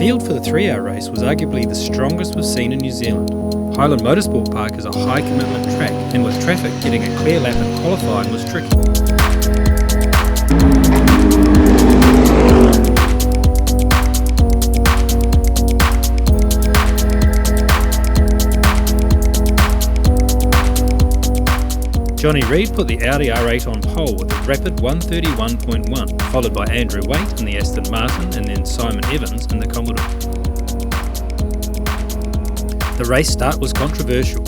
field for the 3-hour race was arguably the strongest we've seen in New Zealand. Highland Motorsport Park is a high commitment track, and with traffic, getting a clear lap in qualifying was tricky. Johnny Reid put the Audi R8 on pole with a rapid 1:31.1, followed by Andrew Waite in the Aston Martin and then Simon Evans in the Commodore. The race start was controversial.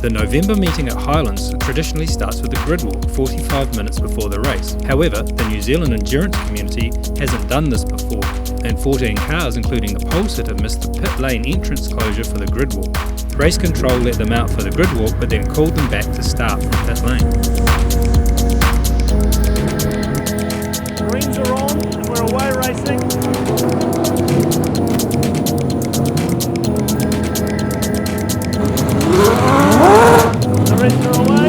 The November meeting at Highlands traditionally starts with a grid walk 45 minutes before the race. However, the New Zealand endurance community hasn't done this before, and 14 cars, including the pole sitter, missed the pit lane entrance closure for the grid walk. Race control let them out for the grid walk, but then called them back to start from pit lane. Greens are on and we're away racing. The rest are away.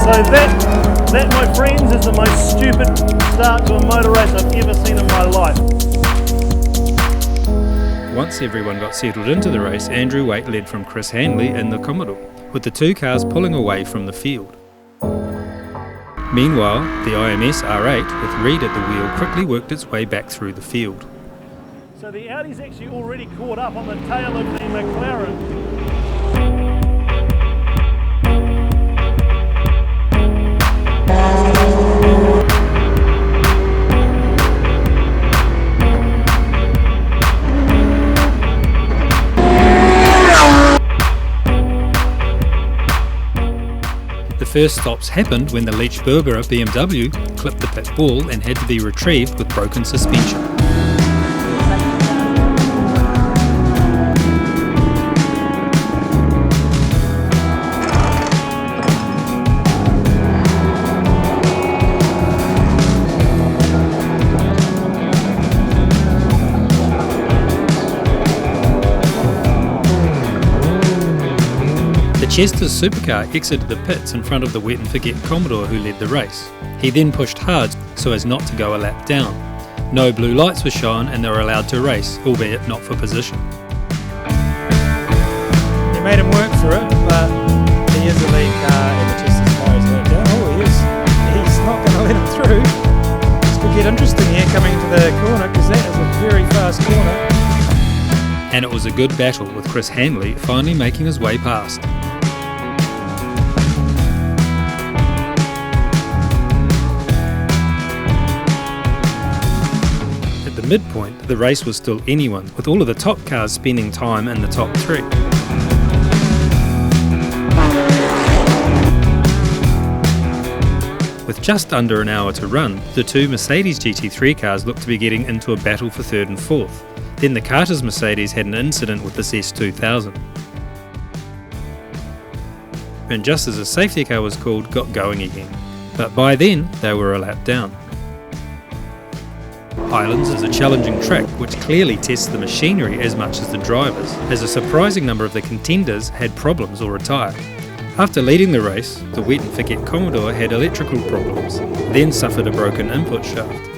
So that, my friends, is the most stupid start to a motor race I've ever seen in my life. Once everyone got settled into the race, Andrew Waite led from Chris Hanley in the Commodore, with the two cars pulling away from the field. Meanwhile, the IMS R8 with Reid at the wheel quickly worked its way back through the field. So the Audi's actually already caught up on the tail of the McLaren. The first stops happened when the Leach-Berbera BMW clipped the pit wall and had to be retrieved with broken suspension. Chester's supercar exited the pits in front of the wet and forget Commodore who led the race. He then pushed hard so as not to go a lap down. No blue lights were shown and they were allowed to race, albeit not for position. He made him work for it, but he is the lead car and the Chester's car is going down. Oh, he is. He's not going to let him through. This could get interesting here coming into the corner because that is a very fast corner. And it was a good battle with Chris Hanley finally making his way past. Midpoint, the race was still anyone, with all of the top cars spending time in the top three. With just under an hour to run, the two Mercedes GT3 cars looked to be getting into a battle for third and fourth. Then the Carter's Mercedes had an incident with the S2000. And just as a safety car was called, got going again. But by then, they were a lap down. Highlands is a challenging track which clearly tests the machinery as much as the drivers, as a surprising number of the contenders had problems or retired. After leading the race, the wet and forget Commodore had electrical problems, then suffered a broken input shaft.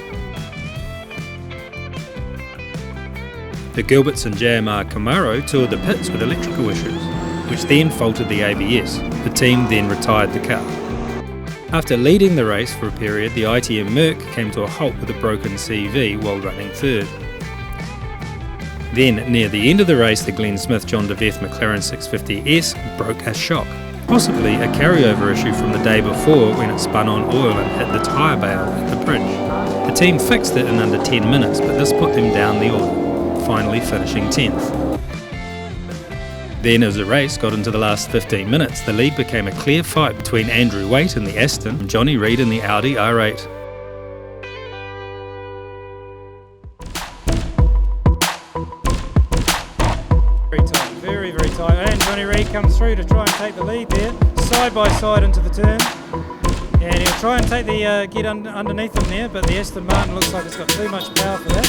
The Gilberts and JMR Camaro toured the pits with electrical issues, which then faulted the ABS. The team then retired the car. After leading the race for a period, the ITM Merc came to a halt with a broken CV while running third. Then, near the end of the race, the Glenn Smith John DeVeth McLaren 650S broke a shock, possibly a carryover issue from the day before when it spun on oil and hit the tyre bale at the bridge. The team fixed it in under 10 minutes, but this put them down the oil, finally finishing 10th. Then as the race got into the last 15 minutes, the lead became a clear fight between Andrew Waite in the Aston and Johnny Reid in the Audi R8. Very tight, very, very tight. And Johnny Reid comes through to try and take the lead there, side by side into the turn. And he'll try and take the get underneath him there, but the Aston Martin looks like it's got too much power for that.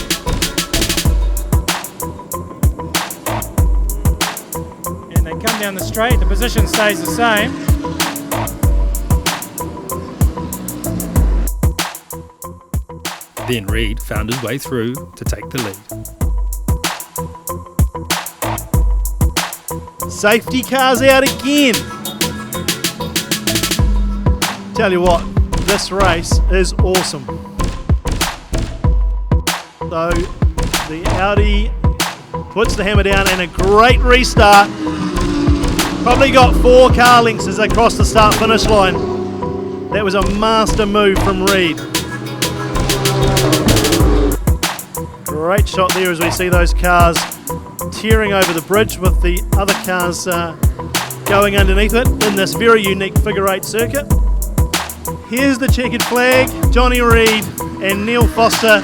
And they come down the straight, the position stays the same. Then Reid found his way through to take the lead. Safety cars out again. Tell you what, this race is awesome. So the Audi puts the hammer down and a great restart. Probably got 4 car lengths as they cross the start finish line. That was a master move from Reid. Great shot there as we see those cars tearing over the bridge with the other cars going underneath it in this very unique figure 8 circuit. Here's the checkered flag. Johnny Reid and Neil Foster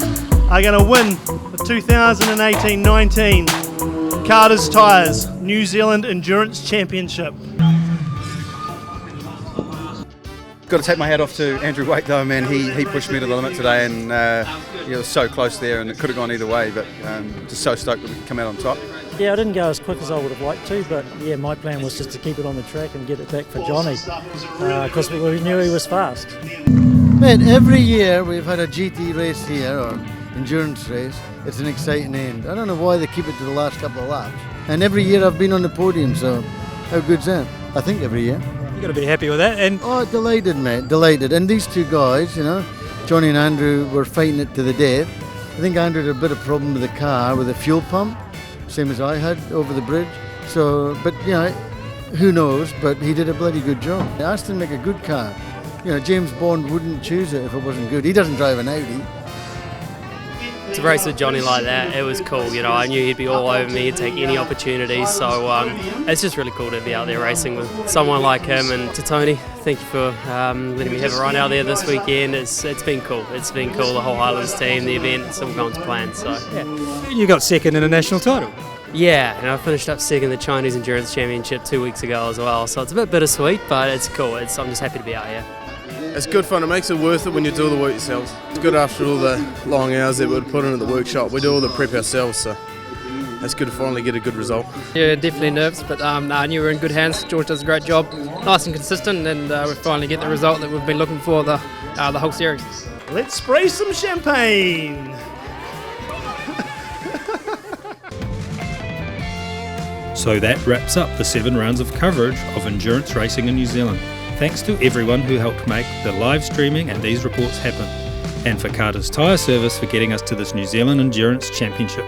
are going to win the 2018-19 Carter's Tyres New Zealand Endurance Championship. Got to take my hat off to Andrew Waite though, man. He pushed me to the limit today, and it was so close there, and it could have gone either way. But just so stoked that we could come out on top. Yeah, I didn't go as quick as I would have liked to, but yeah, my plan was just to keep it on the track and get it back for Johnny, because we knew he was fast. Man, every year we've had a GT race here, or endurance race. It's an exciting end. I don't know why they keep it to the last couple of laps. And every year I've been on the podium, so how good's that? I think every year. You've got to be happy with that. And oh, delighted, mate, delighted. And these two guys, you know, Johnny and Andrew were fighting it to the death. I think Andrew had a bit of problem with the car, with the fuel pump, same as I had over the bridge. So, but you know, who knows, but he did a bloody good job. I asked him to make a good car. You know, James Bond wouldn't choose it if it wasn't good. He doesn't drive an Audi. To race with Johnny like that, it was cool. You know, I knew he'd be all over me, he'd take any opportunity. So it's just really cool to be out there racing with someone like him. And to Tony, thank you for letting me have a run out there this weekend. It's been cool. It's been cool. The whole Highlands team, the event, it's all gone to plan. So yeah. you got second in a national title. Yeah, and I finished up second in the Chinese Endurance Championship 2 weeks ago as well. So it's a bit bittersweet, but it's cool. I'm just happy to be out here. It's good fun. It makes it worth it when you do all the work yourselves. It's good after all the long hours that we'd put into the workshop. We do all the prep ourselves, so it's good to finally get a good result. Yeah, definitely nerves, but I knew we were in good hands. George does a great job, nice and consistent, and we finally get the result that we've been looking for the whole series. Let's spray some champagne. So that wraps up the 7 rounds of coverage of endurance racing in New Zealand. Thanks to everyone who helped make the live streaming and these reports happen, and for Carter's Tyre Service for getting us to this New Zealand Endurance Championship.